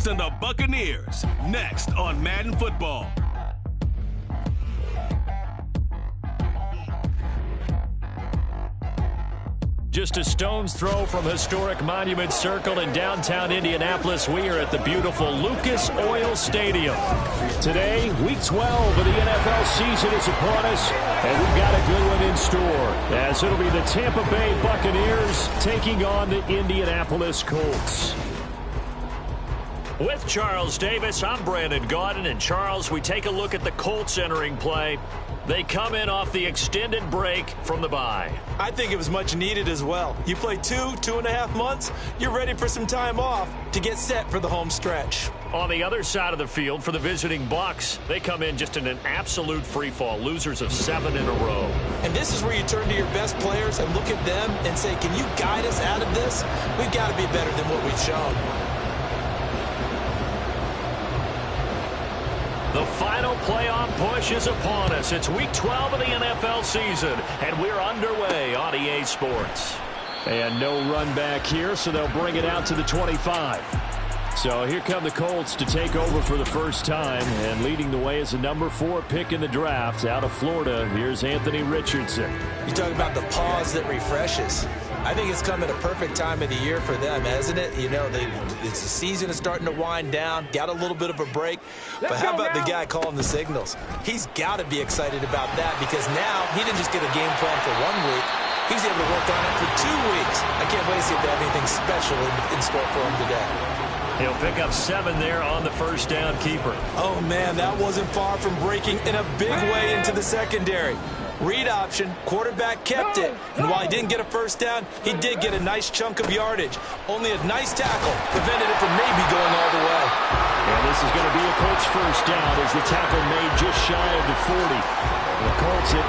and the Buccaneers, next on Madden Football. Just a stone's throw from historic Monument Circle in downtown Indianapolis. We are at the beautiful Lucas Oil Stadium. Today, Week 12 of the NFL season is upon us, and we've got a good one in store, as it'll be the Tampa Bay Buccaneers taking on the Indianapolis Colts. With Charles Davis, I'm Brandon Gaudin, and Charles, we take a look at the Colts entering play. They come in off the extended break from the bye. I think it was much needed as well. You play 2.5 months, you're ready for some time off to get set for the home stretch. On the other side of the field for the visiting Bucs, they come in just in an absolute free fall, losers of 7 in a row. And this is where you turn to your best players and look at them and say, can you guide us out of this? We've got to be better than what we've shown. The final playoff push is upon us. It's Week 12 of the NFL season, and we're underway on EA Sports. And no run back here, so they'll bring it out to the 25. So here come the Colts to take over for the first time, and leading the way is the number 4 pick in the draft out of Florida. Here's Anthony Richardson. You talk about the pause that refreshes. I think it's come at a perfect time of the year for them, hasn't it? You know, the season is starting to wind down, got a little bit of a break. But how about the guy calling the signals? He's got to be excited about that, because now he didn't just get a game plan for 1 week. He's able to work on it for 2 weeks. I can't wait to see if they have anything special in store for him today. He'll pick up 7 there on the first down keeper. Oh, man, that wasn't far from breaking in a big way into the secondary. Read option, quarterback kept it, and while he didn't get a first down, he did get a nice chunk of yardage. Only a nice tackle prevented it from maybe going all the way. And this is going to be a Colts first down as the tackle made just shy of the 40. The Colts at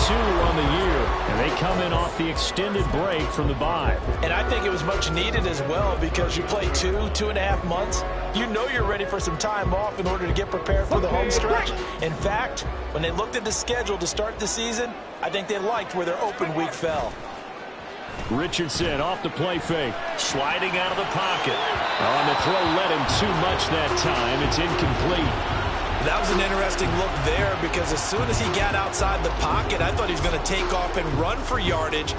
8-2 on the year, and they come in off the extended break from the bye. And I think it was much needed as well, because you play 2.5 months. You know you're ready for some time off in order to get prepared for the home stretch. In fact, when they looked at the schedule to start the season, I think they liked where their open week fell. Richardson off the play fake, sliding out of the pocket. On the throw, led him too much that time. It's incomplete. That was an interesting look there, because as soon as he got outside the pocket, I thought he was going to take off and run for yardage.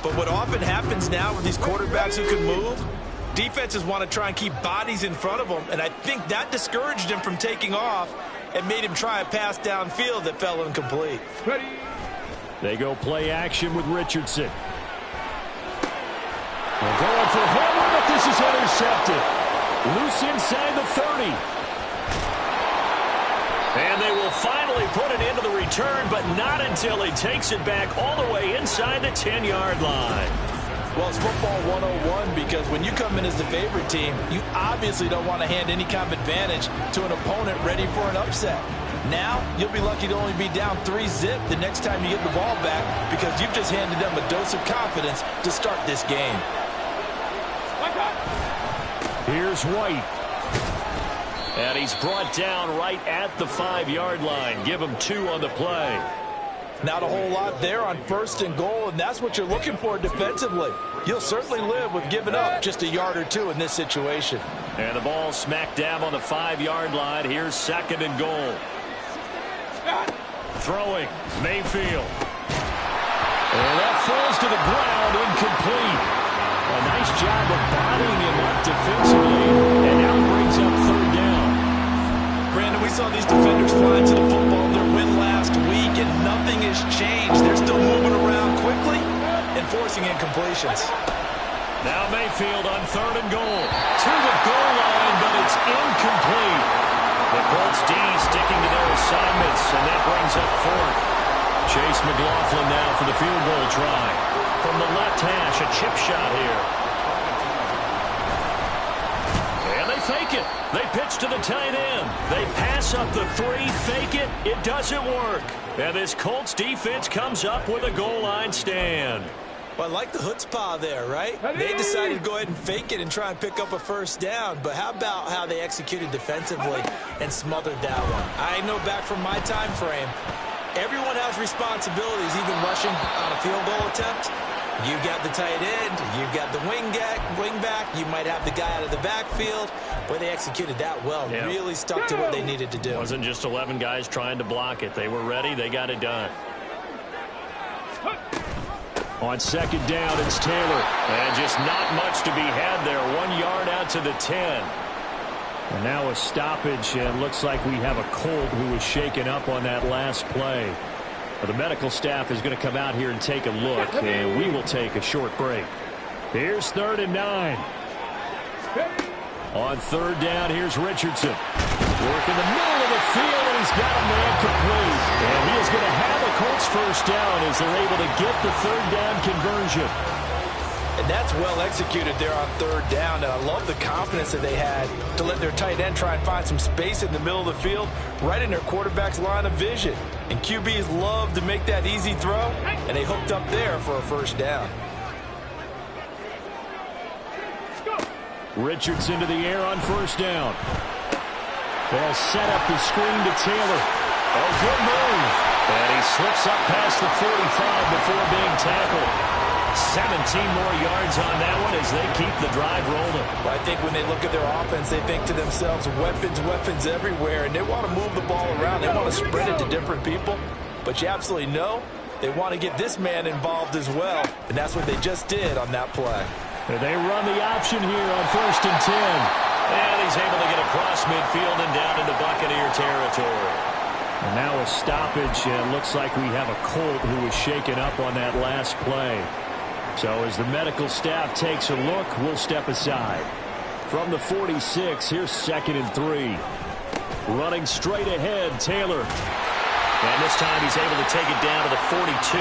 But what often happens now with these quarterbacks who can move, defenses want to try and keep bodies in front of them, and I think that discouraged him from taking off and made him try a pass downfield that fell incomplete. They go play action with Richardson. They're going for Hamler, but this is intercepted. Loose inside the 30. And they will finally put it into the return, but not until he takes it back all the way inside the 10-yard line. Well, it's football 101, because when you come in as the favorite team, you obviously don't want to hand any kind of advantage to an opponent ready for an upset. Now, you'll be lucky to only be down 3-zip the next time you get the ball back, because you've just handed them a dose of confidence to start this game. Here's White. And he's brought down right at the 5-yard line. Give him 2 on the play. Not a whole lot there on 1st and goal, and that's what you're looking for defensively. You'll certainly live with giving up just a yard or 2 in this situation. And the ball smack dab on the 5-yard line. Here's 2nd and goal. Throwing, Mayfield. And that falls to the ground, incomplete. A nice job of bodying him up defensively, and now he brings up 3rd down. Brandon, we saw these defenders flying to the football in their win last week, and nothing has changed. They're still moving around quickly and forcing incompletions. Now Mayfield on 3rd and goal. To the goal line, but it's incomplete. The Colts D sticking to their assignments, and that brings up 4th. Chase McLaughlin now for the field goal try. From the left hash, a chip shot here. And they fake it. They pitch to the tight end. They pass up the 3, fake it. It doesn't work. And this Colts defense comes up with a goal line stand. Well, I like the chutzpah there, right? They decided to go ahead and fake it and try and pick up a first down. But how about how they executed defensively and smothered that one? I know back from my time frame, everyone has responsibilities, even rushing on a field goal attempt. You've got the tight end. You've got the wing back. You might have the guy out of the backfield. Boy, they executed that well. Yeah. Really stuck to what they needed to do. It wasn't just 11 guys trying to block it. They were ready. They got it done. On second down, it's Taylor. And just not much to be had there. 1 yard out to the 10. And now a stoppage, and looks like we have a Colt who was shaken up on that last play. Well, the medical staff is going to come out here and take a look, and we will take a short break. Here's 3rd and 9. On 3rd down, here's Richardson. Work in the middle of the field, and he's got a man complete. And he is going to have a Colts first down as they're able to get the 3rd down conversion. And that's well executed there on 3rd down. And I love the confidence that they had to let their tight end try and find some space in the middle of the field, right in their quarterback's line of vision. And QBs love to make that easy throw, and they hooked up there for a first down. Richardson to the air on 1st down. They'll set up the screen to Taylor. Oh, good move. And he slips up past the 45 before being tackled. 17 more yards on that one as they keep the drive rolling. Well, I think when they look at their offense, they think to themselves, weapons everywhere, and they want to move the ball around. They want to spread it to different people, but you absolutely know they want to get this man involved as well, and that's what they just did on that play. And they run the option here on 1st and 10. And he's able to get across midfield and down into Buccaneer territory. And now a stoppage, and it looks like we have a Colt who was shaken up on that last play. So as the medical staff takes a look, we'll step aside. From the 46, here's 2nd and 3. Running straight ahead, Taylor. And this time he's able to take it down to the 42.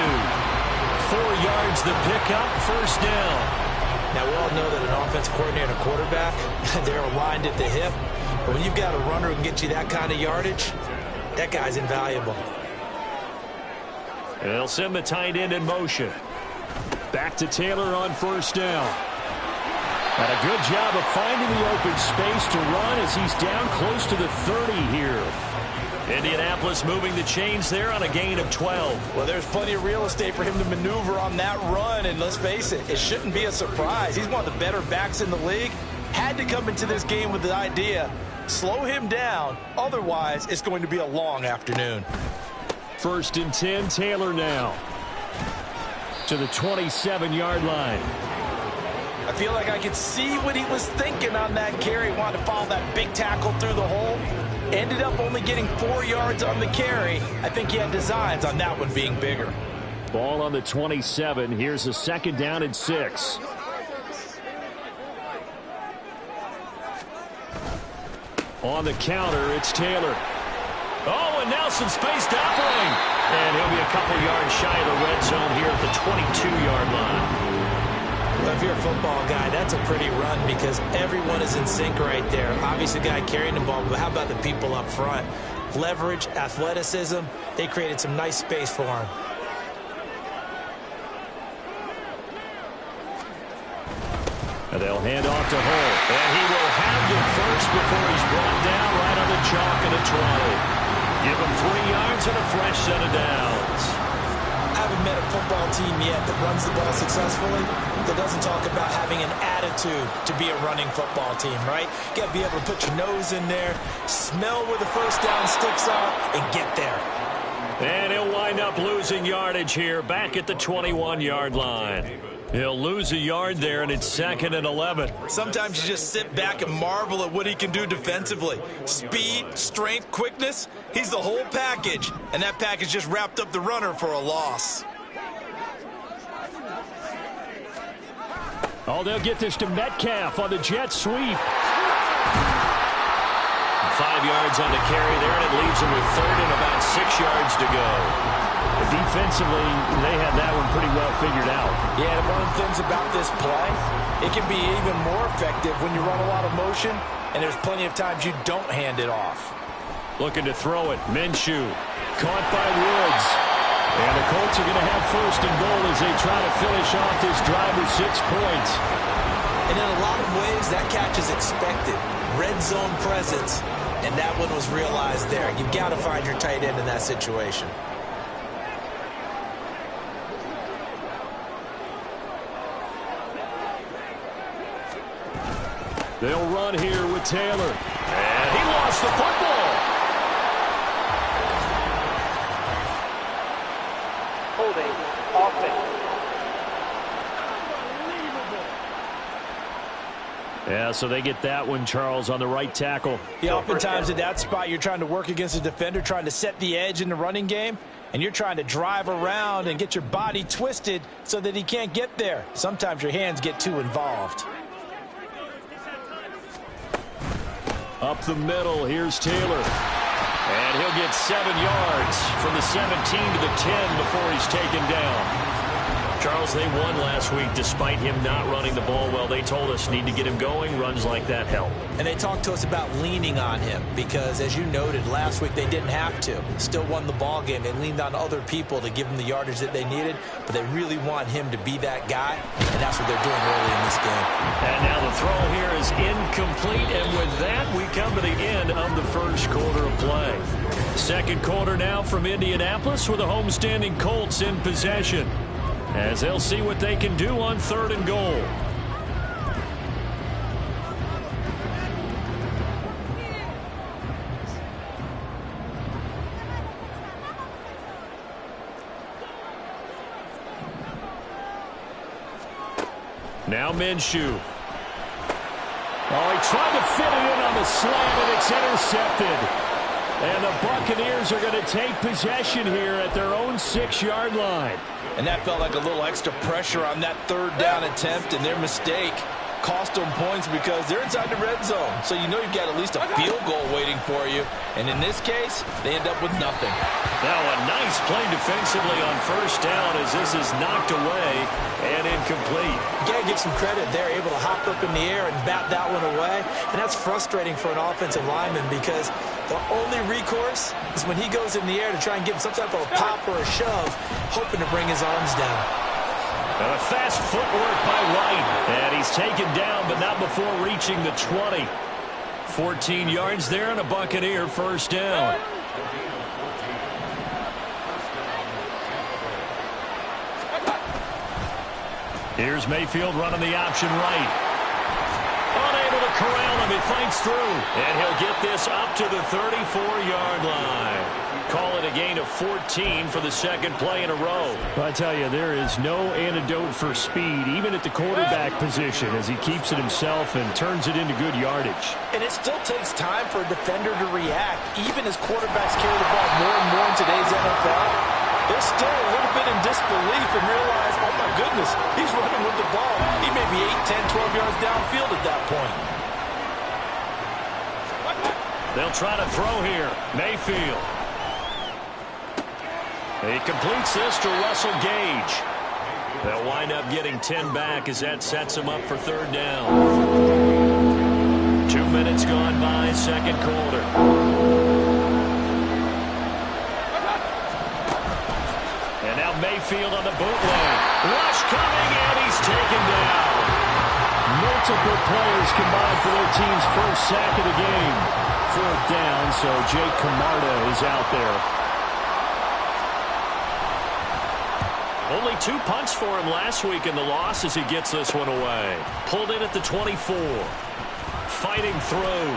4 yards the pickup, first down. Now, we all know that an offense coordinator and a quarterback, they're aligned at the hip. But when you've got a runner who can get you that kind of yardage, that guy's invaluable. And they'll send the tight end in motion. Back to Taylor on 1st down. And a good job of finding the open space to run as he's down close to the 30 here. Indianapolis moving the chains there on a gain of 12. Well, there's plenty of real estate for him to maneuver on that run, and let's face it, it shouldn't be a surprise. He's one of the better backs in the league. Had to come into this game with the idea, slow him down, otherwise it's going to be a long afternoon. 1st and 10, Taylor now. To the 27-yard line. I feel like I could see what he was thinking on that carry. Wanted to follow that big tackle through the hole. Ended up only getting 4 yards on the carry. I think he had designs on that one being bigger. Ball on the 27. Here's a 2nd down and 6. On the counter, it's Taylor. Oh, and now some space to operate. And he'll be a couple yards shy of the red zone here at the 22-yard line. Well, if you're a football guy, that's a pretty run because everyone is in sync right there. Obviously, the guy carrying the ball, but how about the people up front? Leverage, athleticism, they created some nice space for him. And they'll hand off to Hull. And he will have the first before he's brought down right on the chalk of the 20. Give him 3 yards and a fresh set of downs. I haven't met a football team yet that runs the ball successfully that doesn't talk about having an attitude to be a running football team, right? You got to be able to put your nose in there, smell where the first down sticks are, and get there. And he'll wind up losing yardage here back at the 21-yard line. He'll lose a yard there, and it's 2nd and 11. Sometimes you just sit back and marvel at what he can do defensively. Speed, strength, quickness, he's the whole package. And that package just wrapped up the runner for a loss. Oh, they'll get this to Metcalf on the jet sweep. 5 yards on the carry there, and it leaves him with 3rd and about 6 yards to go. Defensively, they had that one pretty well figured out. Yeah, and one of the things about this play, it can be even more effective when you run a lot of motion, and there's plenty of times you don't hand it off. Looking to throw it. Minshew caught by Woods. And the Colts are going to have 1st and goal as they try to finish off this drive with 6 points. And in a lot of ways, that catch is expected. Red zone presence, and that one was realized there. You've got to find your tight end in that situation. They'll run here with Taylor. And he lost the football. Holding offense. Yeah, so they get that one, Charles, on the right tackle. Yeah, oftentimes at that spot, you're trying to work against a defender, trying to set the edge in the running game, and you're trying to drive around and get your body twisted so that he can't get there. Sometimes your hands get too involved. Up the middle, here's Taylor. And he'll get 7 yards from the 17 to the 10 before he's taken down. Charles, they won last week despite him not running the ball well. They told us need to get him going. Runs like that help. And they talked to us about leaning on him because, as you noted, last week they didn't have to. Still won the ball game. They leaned on other people to give them the yardage that they needed, but they really want him to be that guy, and that's what they're doing early in this game. And now the throw here is incomplete, and with that, we come to the end of the first quarter of play. Second quarter now from Indianapolis with the homestanding Colts in possession, as they'll see what they can do on 3rd and goal. Now Minshew. Oh, he tried to fit it in on the slant, and it's intercepted. And the Buccaneers are going to take possession here at their own 6-yard line. And that felt like a little extra pressure on that 3rd down attempt, and their mistake cost them points because they're inside the red zone. So you know you've got at least a field goal waiting for you. And in this case, they end up with nothing. Now a nice play defensively on 1st down as this is knocked away and incomplete. You got to give some credit. They're able to hop up in the air and bat that one away. And that's frustrating for an offensive lineman because the only recourse is when he goes in the air to try and give him some type of a pop or a shove, hoping to bring his arms down. And a fast footwork by White. And he's taken down, but not before reaching the 20. 14 yards there and a Buccaneer 1st down. Here's Mayfield running the option right. Unable to corral him. He fights through. And he'll get this up to the 34-yard line. Call it a gain of 14 for the 2nd play in a row. I tell you, there is no antidote for speed, even at the quarterback position, as he keeps it himself and turns it into good yardage. And it still takes time for a defender to react. Even as quarterbacks carry the ball more and more in today's NFL, they're still a little bit in disbelief and realize, oh my goodness, he's running with the ball. He may be 8, 10, 12 yards downfield at that point. They'll try to throw here. Mayfield. He completes this to Russell Gage. They'll wind up getting 10 back as that sets him up for 3rd down. 2 minutes gone by, 2nd quarter. And now Mayfield on the bootleg. Rush coming, and he's taken down. Multiple players combined for their team's first sack of the game. 4th down, so Jake Camarda is out there. Only 2 punts for him last week in the loss as he gets this one away. Pulled in at the 24. Fighting through.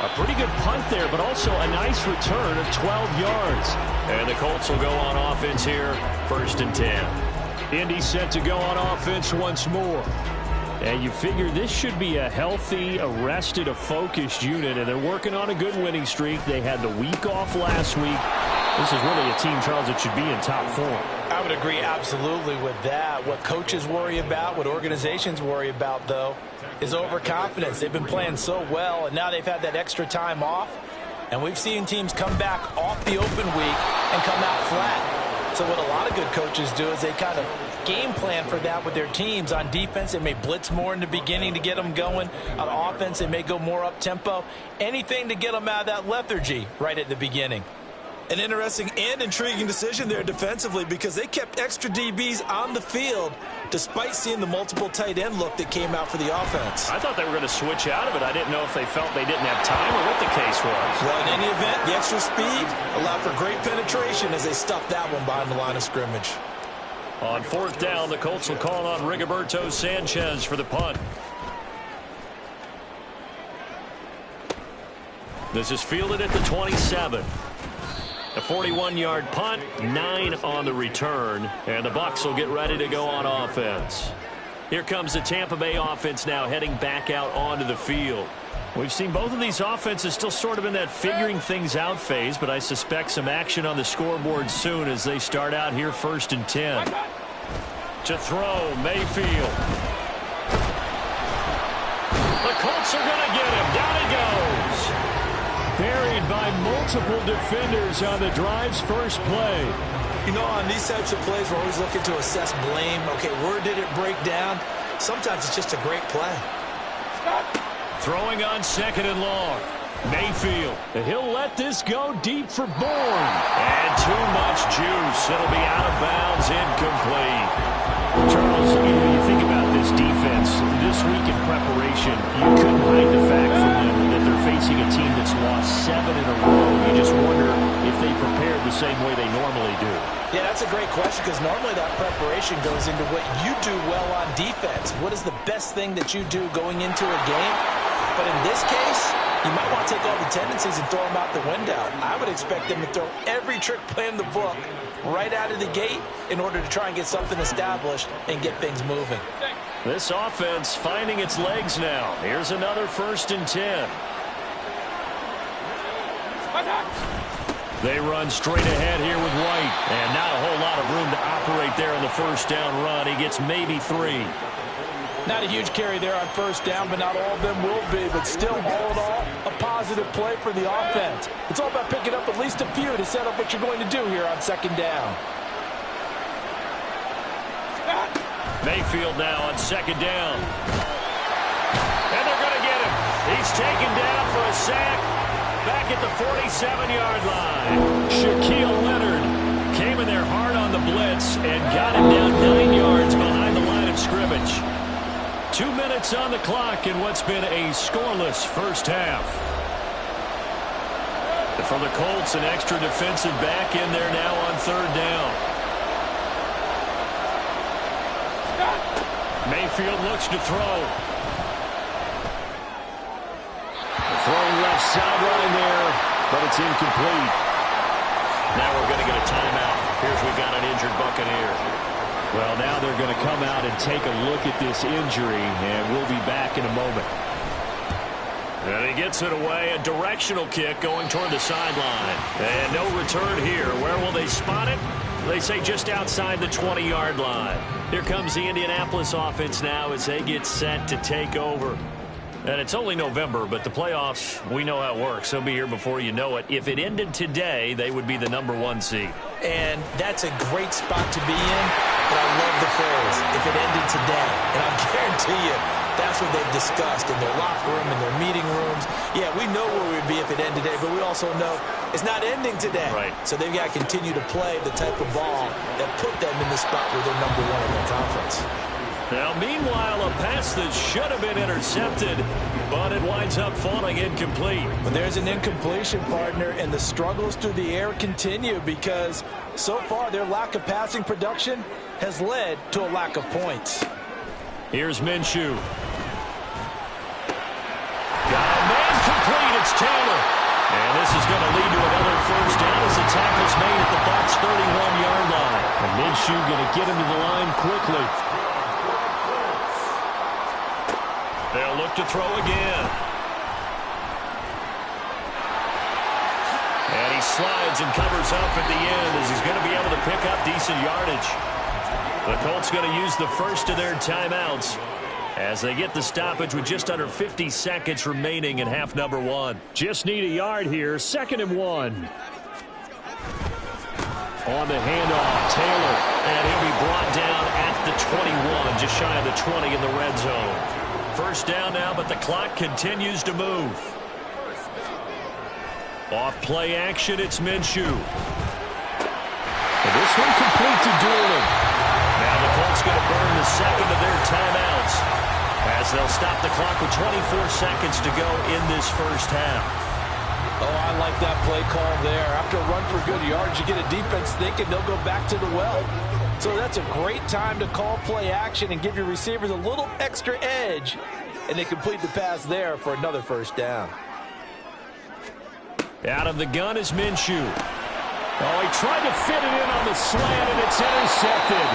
A pretty good punt there, but also a nice return of 12 yards. And the Colts will go on offense here, 1st and 10. Indy set to go on offense once more. And you figure this should be a healthy, a rested, a focused unit, and they're working on a good winning streak. They had the week off last week. This is really a team, Charles, that should be in top form. I would agree absolutely with that. What coaches worry about, what organizations worry about, though, is overconfidence. They've been playing so well, and now they've had that extra time off. And we've seen teams come back off the open week and come out flat. So what a lot of good coaches do is they kind of game plan for that with their teams. On defense, they may blitz more in the beginning to get them going. On offense, they may go more up-tempo. Anything to get them out of that lethargy right at the beginning. An interesting and intriguing decision there defensively because they kept extra DBs on the field despite seeing the multiple tight end look that came out for the offense. I thought they were going to switch out of it. I didn't know if they felt they didn't have time or what the case was. Well, in any event, the extra speed allowed for great penetration as they stuffed that one behind the line of scrimmage. On 4th down, the Colts will call on Rigoberto Sanchez for the punt. This is fielded at the 27. A 41-yard punt, 9 on the return, and the Bucs will get ready to go on offense. Here comes the Tampa Bay offense now heading back out onto the field. We've seen both of these offenses still sort of in that figuring things out phase, but I suspect some action on the scoreboard soon as they start out here 1st and 10. To throw, Mayfield. The Colts are going to get him. Down he goes. Buried by multiple defenders on the drive's first play. You know, on these types of plays, we're always looking to assess blame. Okay, where did it break down? Sometimes it's just a great play. Throwing on 2nd and long. Mayfield. And he'll let this go deep for Bourne. And too much juice. It'll be out of bounds, incomplete. Charles, you think about this defense. This week in preparation, you couldn't hide the fact from them that they're facing a team that's lost 7 in a row. You just wonder if they prepared the same way they normally do. Yeah, that's a great question because normally that preparation goes into what you do well on defense. What is the best thing that you do going into a game? But in this case, you might want to take all the tendencies and throw them out the window. I would expect them to throw every trick play in the book right out of the gate in order to try and get something established and get things moving. This offense finding its legs now. Here's another 1st and 10. They run straight ahead here with White. And not a whole lot of room to operate there in the 1st down run. He gets maybe 3. Not a huge carry there on 1st down, but not all of them will be. But still, all in all, a positive play for the offense. It's all about picking up at least a few to set up what you're going to do here on 2nd down. Mayfield now on 2nd down. And they're going to get him. He's taken down for a sack back at the 47-yard line. Shaquille Leonard came in there hard on the blitz and got him down 9 yards behind the line of scrimmage. 2 minutes on the clock in what's been a scoreless 1st half. For the Colts, an extra defensive back in there now on 3rd down. Mayfield looks to throw. Throwing left sideline there, but it's incomplete. Now we're going to get a timeout. Here's we've got an injured Buccaneer. Well, now they're going to come out and take a look at this injury, and we'll be back in a moment. And he gets it away, a directional kick going toward the sideline. And no return here. Where will they spot it? They say just outside the 20-yard line. Here comes the Indianapolis offense now as they get set to take over. And it's only November, but the playoffs, we know how it works. They'll be here before you know it. If it ended today, they would be the #1 seed. And that's a great spot to be in, but I love the phrase, if it ended today. And I guarantee you, that's what they've discussed in their locker room, in their meeting rooms. Yeah, we know where we'd be if it ended today, but we also know it's not ending today. Right. So they've got to continue to play the type of ball that put them in the spot where they're #1 in the conference. Now, meanwhile, a pass that should have been intercepted, but it winds up falling incomplete. But there's an incompletion, partner, and the struggles through the air continue because so far their lack of passing production has led to a lack of points. Here's Minshew. Got a man complete. It's Taylor. And this is going to lead to another 1st down as the tackle's made at the Bucs' 31-yard line. And Minshew going to get him to the line quickly. They'll look to throw again. And he slides and covers up at the end as he's going to be able to pick up decent yardage. The Colts going to use the first of their timeouts as they get the stoppage with just under 50 seconds remaining in half #1. Just need a yard here. 2nd and 1. On the handoff, Taylor. And he'll be brought down at the 21, just shy of the 20 in the red zone. 1st down now, but the clock continues to move. Off play action, it's Minshew. And this one complete to Doolin. Now the Colts going to burn the 2nd of their timeouts as they'll stop the clock with 24 seconds to go in this 1st half. Oh, I like that play call there. After a run for good yards, you get a defense thinking they'll go back to the well. So that's a great time to call play action and give your receivers a little extra edge. And they complete the pass there for another 1st down. Out of the gun is Minshew. Oh, he tried to fit it in on the slant, and it's intercepted.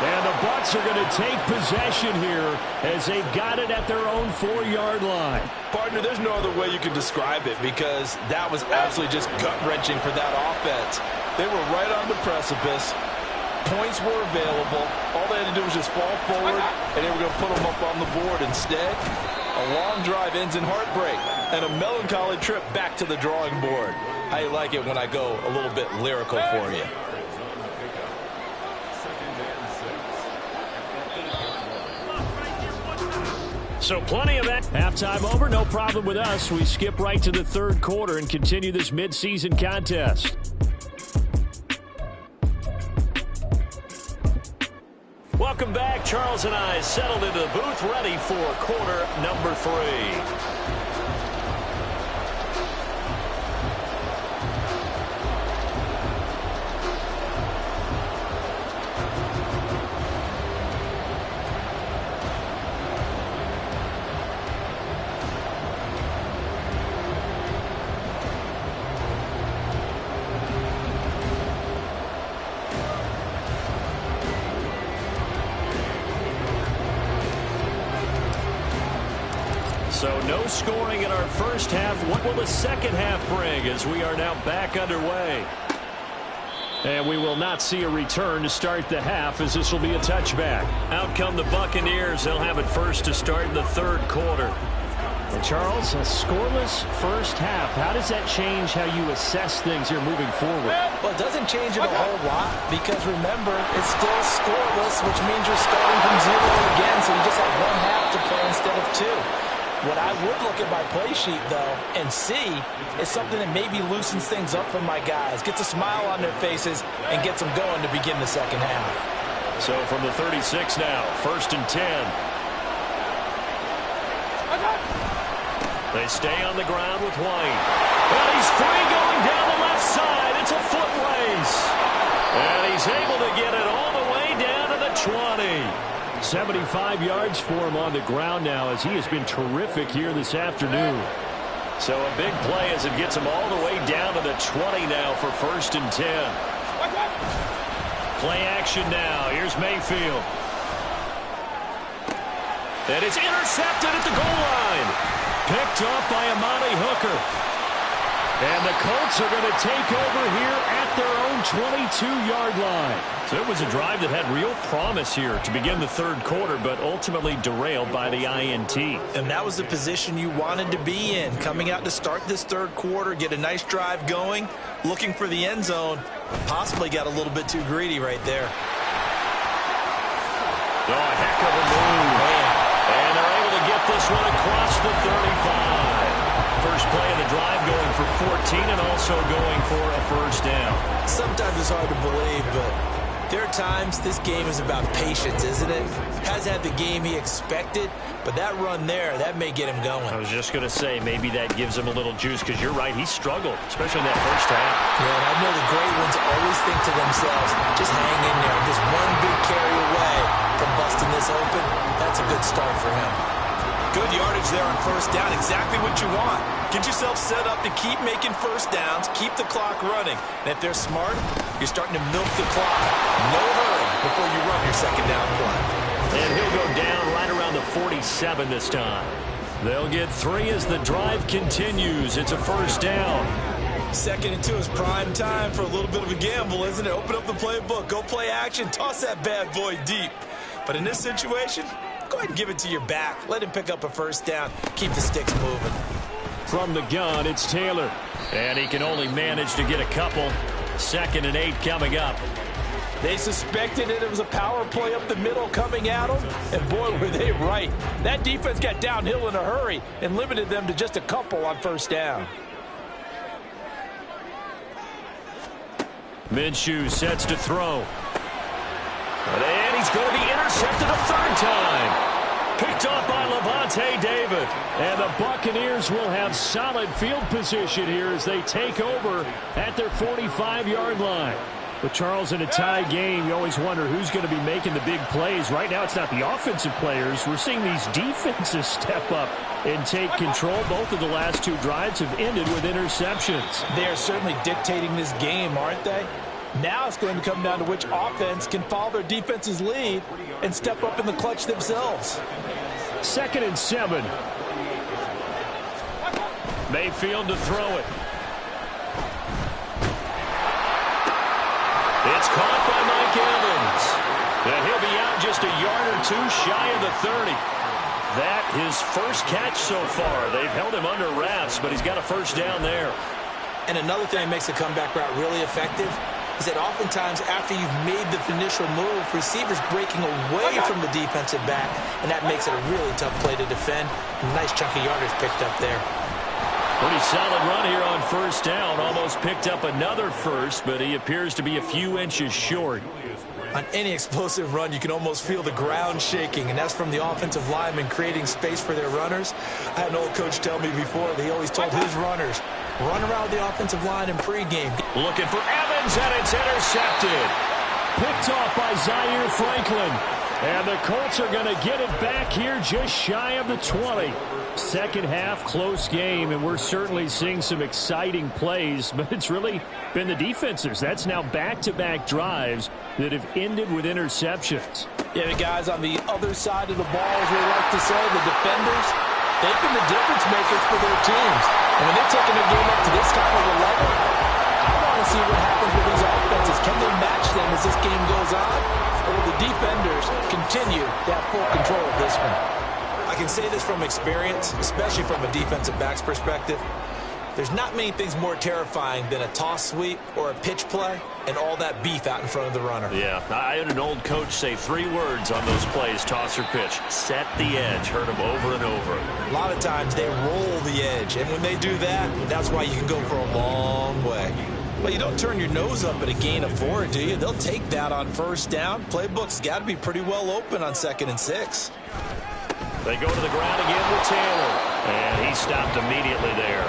And the Bucs are going to take possession here as they've got it at their own 4-yard line. Partner, there's no other way you can describe it because that was absolutely just gut-wrenching for that offense. They were right on the precipice. Points were available. All they had to do was just fall forward, and they were going to put them up on the board. Instead, a long drive ends in heartbreak and a melancholy trip back to the drawing board. How you like it when I go a little bit lyrical for you? So plenty of that. Halftime over, no problem with us. We skip right to the third quarter and continue this midseason contest. Welcome back. Charles and I settled into the booth ready for quarter number 3. So no scoring in our first half. What will the second half bring as we are now back underway? And we will not see a return to start the half as this will be a touchback. Out come the Buccaneers. They'll have it first to start in the third quarter. And Charles, a scoreless first half. How does that change how you assess things here moving forward? Well, it doesn't change it a whole lot because remember, it's still scoreless, which means you're starting from 0 again, so you just have one half to play instead of 2. What I would look at my play sheet, though, and see is something that maybe loosens things up for my guys, gets a smile on their faces, and gets them going to begin the second half. So from the 36 now, 1st and 10. They stay on the ground with White. Well, he's free going down the left side. It's a foot race. And he's able to get it all the way down to the 20. 75 yards for him on the ground now as he has been terrific here this afternoon. So a big play as it gets him all the way down to the 20 now for 1st and 10. Play action now. Here's Mayfield. And it's intercepted at the goal line. Picked up by Amani Hooker. And the Colts are going to take over here at their own 22-yard line. So it was a drive that had real promise here to begin the third quarter, but ultimately derailed by the INT. And that was the position you wanted to be in. Coming out to start this third quarter, get a nice drive going, looking for the end zone. Possibly got a little bit too greedy right there. Oh, a heck of a move. Man. And they're able to get this one across the 35. First play of the drive going for 14 and also going for a first down. Sometimes it's hard to believe, but there are times this game is about patience, isn't it? Hasn't had the game he expected, but that run there, that may get him going. I was just going to say, maybe that gives him a little juice because you're right, he struggled, especially in that first half. Yeah, and I know the great ones always think to themselves, just hang in there. Just one big carry away from busting this open. That's a good start for him. Good yardage there on first down, exactly what you want. Get yourself set up to keep making first downs, keep the clock running. And if they're smart, you're starting to milk the clock. No hurry before you run your second down play. And he'll go down right around the 47 this time. They'll get 3 as the drive continues. It's a first down. 2nd and 2 is prime time for a little bit of a gamble, isn't it? Open up the playbook, go play action, toss that bad boy deep. But in this situation, go ahead and give it to your back. Let him pick up a first down. Keep the sticks moving. From the gun, it's Taylor. And he can only manage to get a couple. 2nd and 8 coming up. They suspected it was a power play up the middle coming at them. And boy, were they right. That defense got downhill in a hurry and limited them to just a couple on first down. Minshew sets to throw. And he's going to be intercepted a third time. Picked off by Levante David. And the Buccaneers will have solid field position here as they take over at their 45-yard line. But Charles, in a tie game, you always wonder who's going to be making the big plays. Right now, it's not the offensive players. We're seeing these defenses step up and take control. Both of the last two drives have ended with interceptions. They are certainly dictating this game, aren't they? Now it's going to come down to which offense can follow their defense's lead and step up in the clutch themselves. 2nd and 7. Mayfield to throw it. It's caught by Mike Evans. And he'll be out just a yard or two shy of the 30. That his first catch so far. They've held him under wraps, but he's got a first down there. And another thing that makes the comeback route really effective is that oftentimes after you've made the initial move, receivers breaking away from the defensive back, and that makes it a really tough play to defend. A nice chunk of yardage picked up there. Pretty solid run here on first down. Almost picked up another first, but he appears to be a few inches short. On any explosive run, you can almost feel the ground shaking, and that's from the offensive linemen creating space for their runners. I had an old coach tell me before, he always told his runners, run around the offensive line in pregame. Looking for Evans, and it's intercepted. Picked off by Zaire Franklin. And the Colts are going to get it back here just shy of the 20. Second half, close game, and we're certainly seeing some exciting plays, but it's really been the defenses. That's now back-to-back drives that have ended with interceptions. Yeah, the guys on the other side of the ball, as we like to say, the defenders, they've been the difference makers for their teams. And when they're taking a game up to this kind of a level, I want to see what happens with these offenses. Can they match them as this game goes on? Or will the defenders continue to have full control of this one? I can say this from experience, especially from a defensive back's perspective. There's not many things more terrifying than a toss sweep or a pitch play and all that beef out in front of the runner. Yeah, I had an old coach say 3 words on those plays, toss or pitch. Set the edge. Heard them over and over. A lot of times they roll the edge, and when they do that, that's why you can go for a long way. Well, you don't turn your nose up at a gain of 4, do you? They'll take that on first down. Playbook's got to be pretty well open on 2nd and 6. They go to the ground again with Taylor. And he stopped immediately there.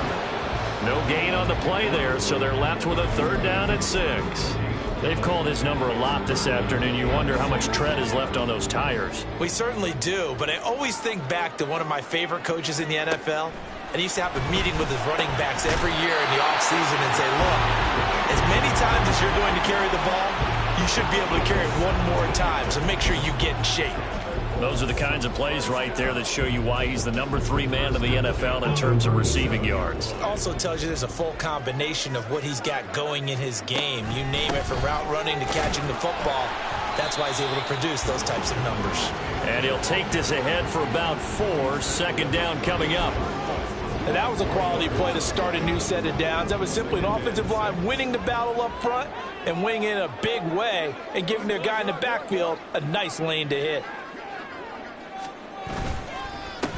No gain on the play there, so they're left with a 3rd down and 6. They've called his number a lot this afternoon. You wonder how much tread is left on those tires. We certainly do, but I always think back to one of my favorite coaches in the NFL. And he used to have a meeting with his running backs every year in the offseason and say, look, as many times as you're going to carry the ball, you should be able to carry it one more time, so make sure you get in shape. Those are the kinds of plays right there that show you why he's the number 3 man in the NFL in terms of receiving yards. Also tells you there's a full combination of what he's got going in his game. You name it, from route running to catching the football. That's why he's able to produce those types of numbers. And he'll take this ahead for about 4. 2nd down coming up. And that was a quality play to start a new set of downs. That was simply an offensive line winning the battle up front and winning in a big way and giving their guy in the backfield a nice lane to hit.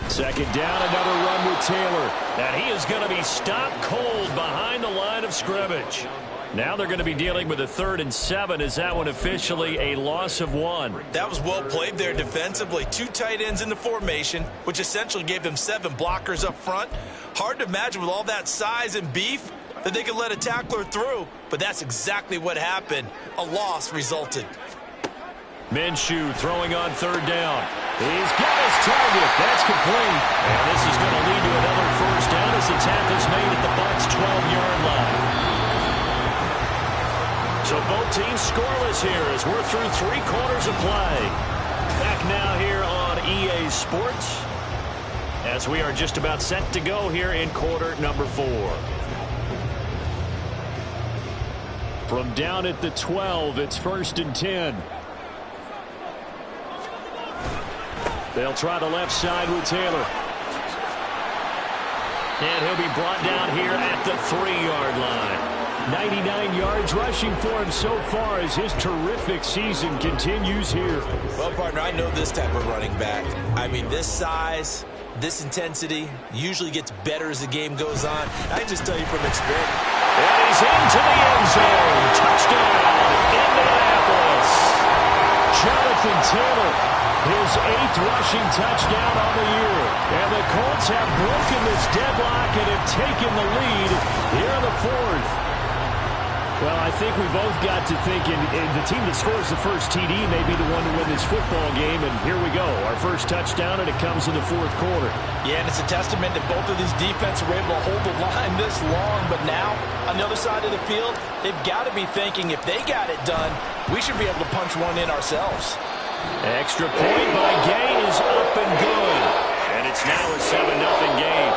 2nd down, another run with Taylor. And he is going to be stopped cold behind the line of scrimmage. Now they're going to be dealing with a 3rd and 7. Is that one officially a loss of 1? That was well played there defensively. 2 tight ends in the formation, which essentially gave them 7 blockers up front. Hard to imagine with all that size and beef that they could let a tackler through, but that's exactly what happened. A loss resulted. Minshew throwing on 3rd down. He's got his target. That's complete. And this is going to lead to another first down as the tackle's made at the Bucs' 12-yard line. So both teams scoreless here as we're through 3 quarters of play. Back now here on EA Sports as we are just about set to go here in quarter number 4. From down at the 12, it's 1st and 10. They'll try the left side with Taylor. And he'll be brought down here at the 3-yard line. 99 yards rushing for him so far as his terrific season continues here. Well, partner, I know this type of running back. I mean, this size, this intensity usually gets better as the game goes on. I can just tell you from experience. And he's into the end zone. Touchdown, Indianapolis. Jonathan Taylor, his 8th rushing touchdown on the year. And the Colts have broken this deadlock and have taken the lead here in the 4th. Well, I think we both got to thinking the team that scores the first TD may be the one to win this football game, and here we go. Our first touchdown, and it comes in the fourth quarter. Yeah, and it's a testament that both of these defenses were able to hold the line this long, but now, on the other side of the field, they've got to be thinking if they got it done, we should be able to punch one in ourselves. Extra point by Gay is up and good, and it's now a 7-0 game.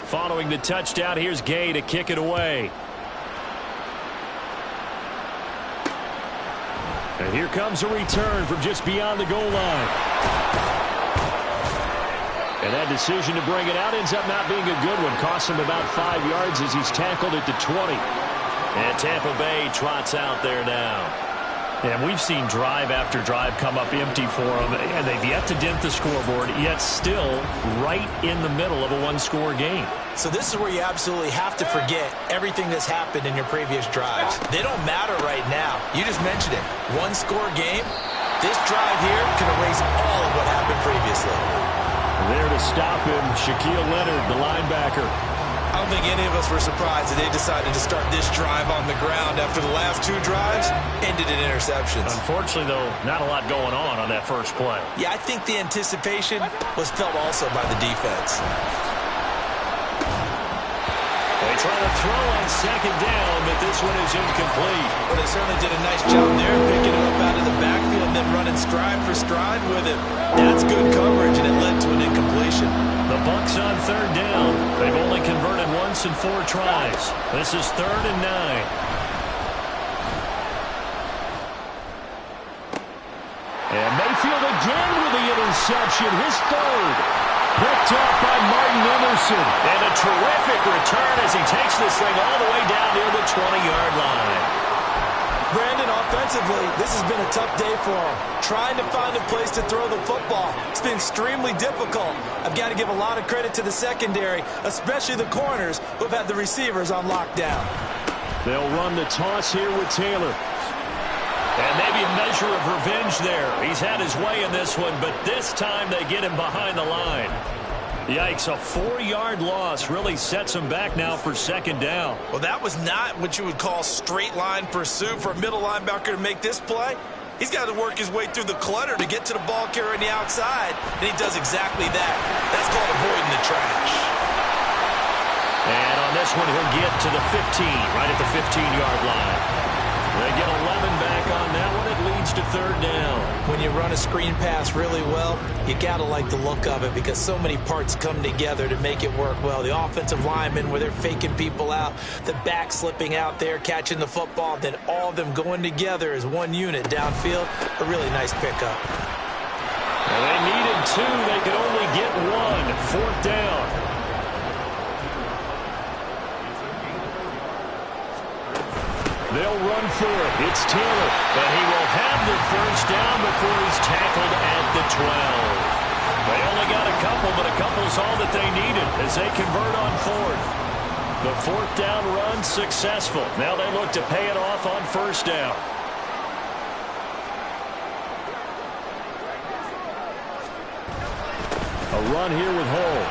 Following the touchdown, here's Gay to kick it away. And here comes a return from just beyond the goal line. And that decision to bring it out ends up not being a good one. Costs him about 5 yards as he's tackled at the 20. And Tampa Bay trots out there now. And we've seen drive after drive come up empty for them, and they've yet to dent the scoreboard, yet still right in the middle of a one-score game. So this is where you absolutely have to forget everything that's happened in your previous drives. They don't matter right now. You just mentioned it. One-score game. This drive here can erase all of what happened previously. There to stop him, Shaquille Leonard, the linebacker. I don't think any of us were surprised that they decided to start this drive on the ground after the last two drives ended in interceptions. Unfortunately, though, not a lot going on that first play. Yeah, I think the anticipation was felt also by the defense. They try to throw on second down, but this one is incomplete. Well, they certainly did a nice job there, picking him up out of the backfield and then running stride for stride with him. That's good coverage, and it led to an incompletion. The Bucs on third down. They've only converted once in 4 tries. This is 3rd and 9. And Mayfield again with the interception, his 3rd. Picked up by Martin Emerson. And a terrific return as he takes this thing all the way down near the 20-yard line. Brandon, offensively, this has been a tough day for him. Trying to find a place to throw the football. It's been extremely difficult. I've got to give a lot of credit to the secondary, especially the corners who have had the receivers on lockdown. They'll run the toss here with Taylor. And maybe a measure of revenge there. He's had his way in this one, but this time they get him behind the line. Yikes, a 4-yard loss really sets him back now for 2nd down. Well, that was not what you would call straight line pursuit for a middle linebacker to make this play. He's got to work his way through the clutter to get to the ball carrier on the outside, and he does exactly that. That's called avoiding the trash. And on this one, he'll get to the 15, right at the 15-yard line. They get 11 back on that one. It leads to 3rd down. When you run a screen pass really well, you got to like the look of it because so many parts come together to make it work well. The offensive linemen, where they're faking people out, the back slipping out there, catching the football, then all of them going together as one unit downfield. A really nice pickup. Well, they needed 2. They could only get 1. 4th down. They'll run for it. It's Taylor, but he will have the 1st down before he's tackled at the 12. They only got a couple, but a couple's all that they needed as they convert on 4th. The 4th down run successful. Now they look to pay it off on 1st down. A run here with Hull.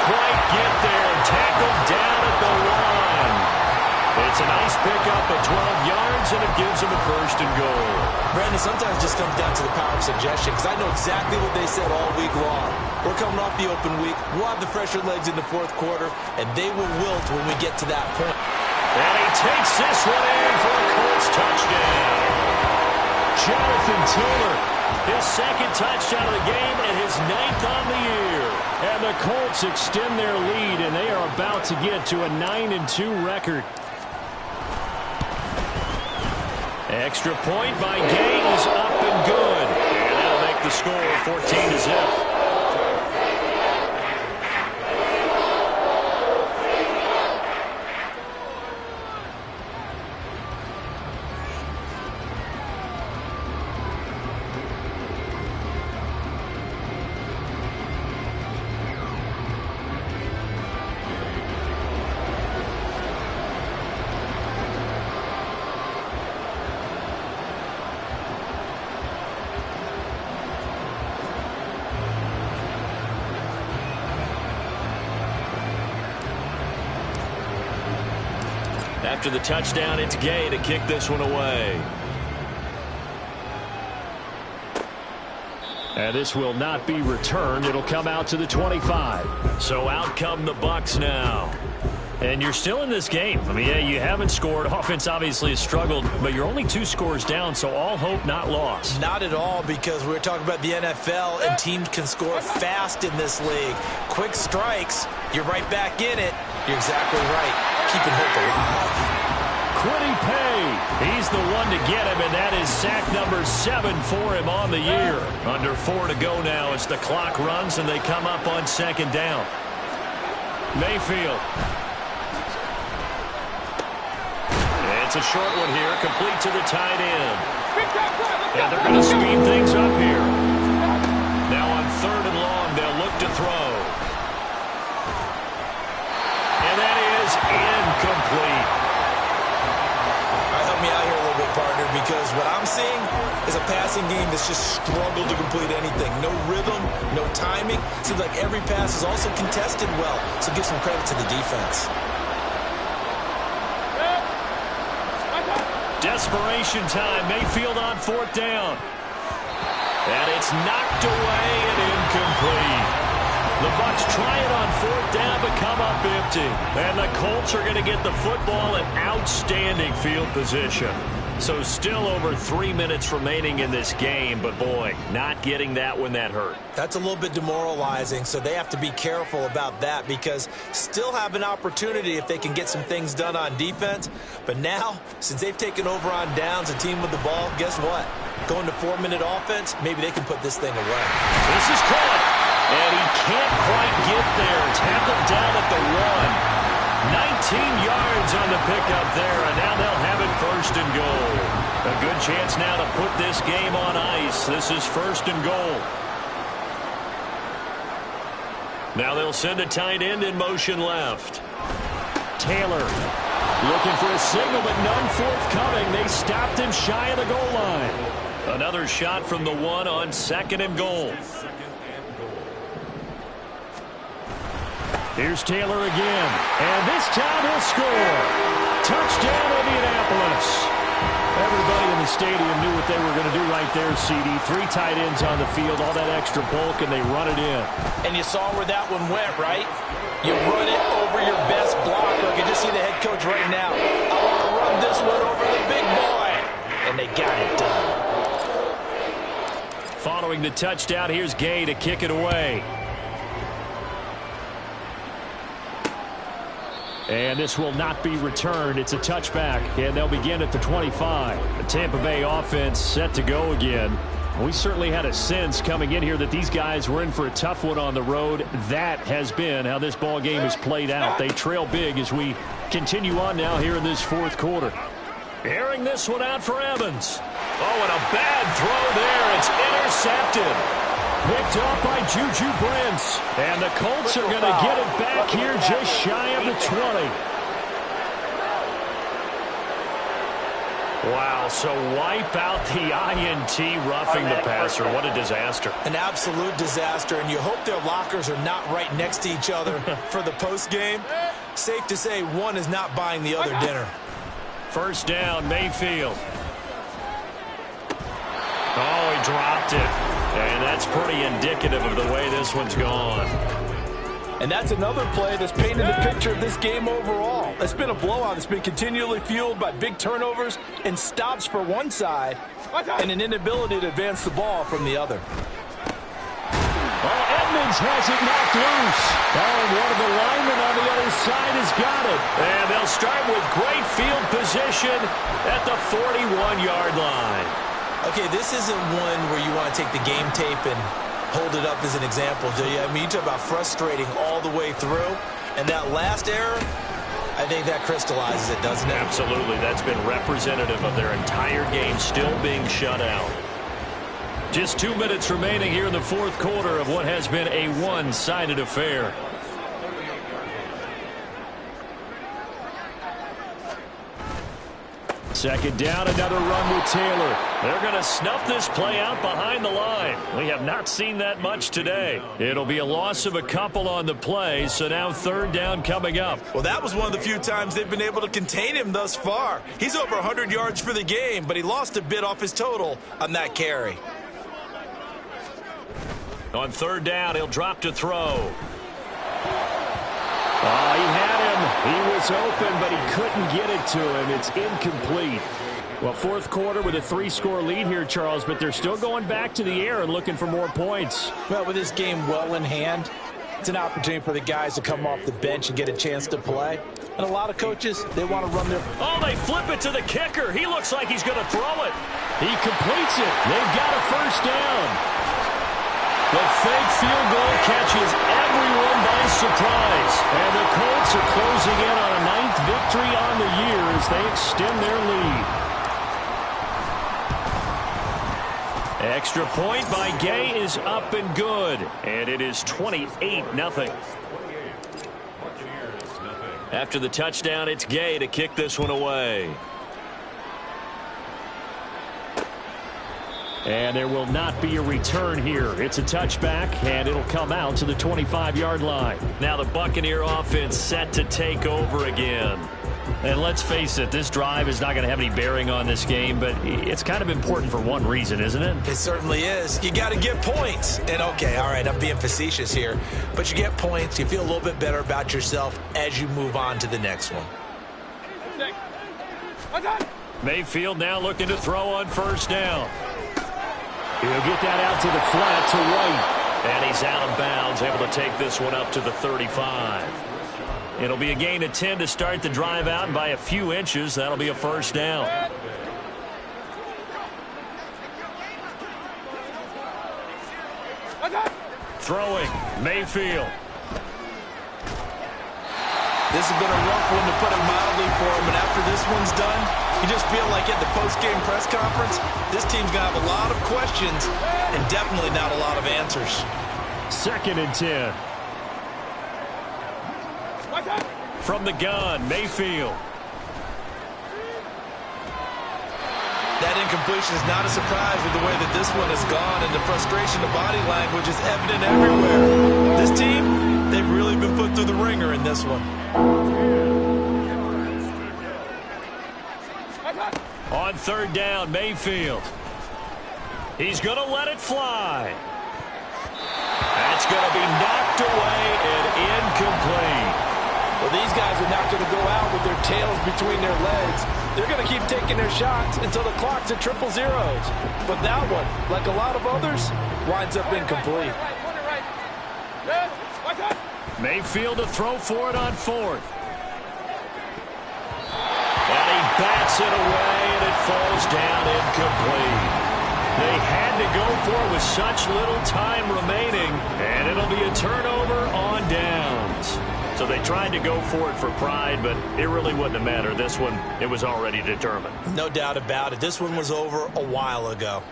quite get there. Tackled down at the 1. It's a nice pickup of 12 yards, and it gives him a 1st and goal. Brandon, sometimes it just comes down to the power of suggestion, because I know exactly what they said all week long. We're coming off the open week. We'll have the fresher legs in the 4th quarter, and they will wilt when we get to that point. And he takes this one in for a Colts touchdown. Jonathan Taylor, his 2nd touchdown of the game and his 9th on the year. And the Colts extend their lead, and they are about to get to a 9-2 record. Extra point by Gay is up and good. And that'll make the score 14-0. After the touchdown, it's Gay to kick this one away. And this will not be returned. It'll come out to the 25. So out come the Bucs now. And you're still in this game. I mean, yeah, you haven't scored. Offense obviously has struggled, but you're only 2 scores down, so all hope not lost. Not at all, because we're talking about the NFL, and teams can score fast in this league. Quick strikes, you're right back in it. You're exactly right. Keeping hope alive. Quiddy Pay, he's the one to get him, and that is sack number 7 for him on the year. Under 4 to go now as the clock runs, and they come up on 2nd down. Mayfield. It's a short one here, complete to the tight end. And they're going to speed things up here. Now on 3rd and long, they'll look to throw. And that is incomplete. All right, help me out here a little bit, partner, because what I'm seeing is a passing game that's just struggled to complete anything. No rhythm, no timing. Seems like every pass is also contested well, so give some credit to the defense. Desperation time. Mayfield on 4th down. And it's knocked away and incomplete. The Bucs try it on 4th down, but come up empty. And the Colts are going to get the football in outstanding field position. So still over 3 minutes remaining in this game, but boy, not getting that when that hurt. That's a little bit demoralizing, so they have to be careful about that, because still have an opportunity if they can get some things done on defense. But now, since they've taken over on downs, a team with the ball, guess what? Going to 4-minute offense, maybe they can put this thing away. This is caught, and he can't quite get there. Tackled down at the 1. 19 yards on the pickup there, and now they'll have it 1st and goal. A good chance now to put this game on ice. This is 1st and goal. Now they'll send a tight end in motion left. Taylor looking for a signal, but none forthcoming. They stopped him shy of the goal line. Another shot from the 1 on 2nd and goal. Here's Taylor again, and this time he'll score. Touchdown, Indianapolis. Everybody in the stadium knew what they were going to do right there, CD. 3 tight ends on the field, all that extra bulk, and they run it in. And you saw where that one went, right? You run it over your best blocker. You can just see the head coach right now. I want to run this one over the big boy. And they got it done. Following the touchdown, here's Gay to kick it away. And this will not be returned. It's a touchback, and they'll begin at the 25. The Tampa Bay offense set to go again. We certainly had a sense coming in here that these guys were in for a tough one on the road. That has been how this ball game has played out. They trail big as we continue on now here in this 4th quarter. Airing this one out for Evans. Oh, and a bad throw there. It's intercepted. Picked off by Juju Brents. And the Colts are going to get it back here just shy of the 20. Wow, so wipe out the INT, roughing the passer. What a disaster. An absolute disaster, and you hope their lockers are not right next to each other for the postgame. Safe to say one is not buying the other dinner. First down, Mayfield. Oh, he dropped it. And that's pretty indicative of the way this one's gone. And that's another play that's painted the picture of this game overall. It's been a blowout. It's been continually fueled by big turnovers and stops for one side and an inability to advance the ball from the other. Oh, Edmonds has it knocked loose. Oh, and one of the linemen on the other side has got it. And they'll start with great field position at the 41-yard line. Okay, this isn't one where you want to take the game tape and hold it up as an example, do you? I mean, you talk about frustrating all the way through, and that last error, I think that crystallizes it, doesn't it? Absolutely. That's been representative of their entire game still being shut out. Just 2 minutes remaining here in the fourth quarter of what has been a one-sided affair. Second down, another run with Taylor. They're going to snuff this play out behind the line. We have not seen that much today. It'll be a loss of a couple on the play, so now third down coming up. Well, that was one of the few times they've been able to contain him thus far. He's over 100 yards for the game, but he lost a bit off his total on that carry. On third down, he'll drop to throw. Oh, he had him. He was open, but he couldn't get it to him. It's incomplete. Well, fourth quarter with a 3-score lead here, Charles, but they're still going back to the air and looking for more points. Well, with this game well in hand, it's an opportunity for the guys to come off the bench and get a chance to play. And a lot of coaches, they want to run their... Oh, they flip it to the kicker. He looks like he's going to throw it. He completes it. They've got a first down. The fake field goal catches everyone by surprise. And the Colts are closing in on a 9th victory on the year as they extend their lead. Extra point by Gay is up and good. And it is 28-0. After the touchdown, it's Gay to kick this one away. And there will not be a return here. It's a touchback, and it'll come out to the 25-yard line. Now the Buccaneer offense set to take over again. And let's face it, this drive is not going to have any bearing on this game, but it's kind of important for one reason, isn't it? It certainly is. You got to get points. And, okay, all right, I'm being facetious here. But you get points. You feel a little bit better about yourself as you move on to the next one. Mayfield now looking to throw on first down. He'll get that out to the flat to White. And he's out of bounds, able to take this one up to the 35. It'll be a gain of 10 to start the drive out, and by a few inches, that'll be a first down. Throwing, Mayfield. This has been a rough one, to put it mildly, for him. And after this one's done, you just feel like at the post-game press conference, this team's going to have a lot of questions and definitely not a lot of answers. Second and 10. From the gun, Mayfield. That incompletion is not a surprise with the way that this one has gone, and the frustration of body language is evident everywhere. This team, they've really been put through the ringer in this one. On third down, Mayfield. He's going to let it fly. That's going to be knocked away and incomplete. Well, these guys are not going to go out with their tails between their legs. They're going to keep taking their shots until the clock's at 000. But that one, like a lot of others, winds up incomplete. Mayfield to throw for it on fourth. And he bats it away, and it falls down incomplete. They had to go for it with such little time remaining, and it'll be a turnover on downs. So they tried to go for it for pride, but it really wouldn't have mattered. This one, it was already determined. No doubt about it. This one was over a while ago.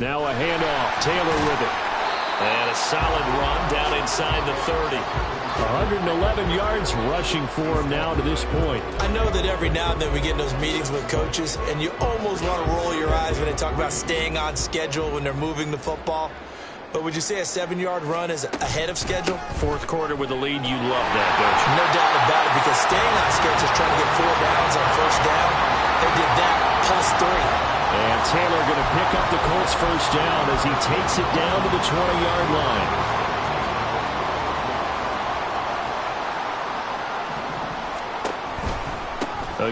Now a handoff. Taylor with it. And a solid run down inside the 30. 111 yards rushing for him now to this point. I know that every now and then we get in those meetings with coaches, and you almost want to roll your eyes when they talk about staying on schedule when they're moving the football. But would you say a 7-yard run is ahead of schedule? Fourth quarter with the lead, you love that, don't you? No doubt about it, because staying on schedule is trying to get 4 downs on first down. They did that +3. And Taylor going to pick up the Colts first down as he takes it down to the 20-yard line.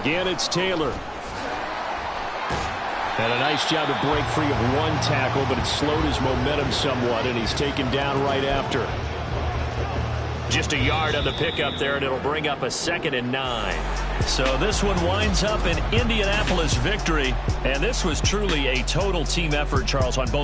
Again, it's Taylor. And a nice job to break free of one tackle, but it slowed his momentum somewhat, and he's taken down right after. Just a yard on the pickup there, and it'll bring up a 2nd and 9. So this one winds up an Indianapolis victory, and this was truly a total team effort, Charles, on both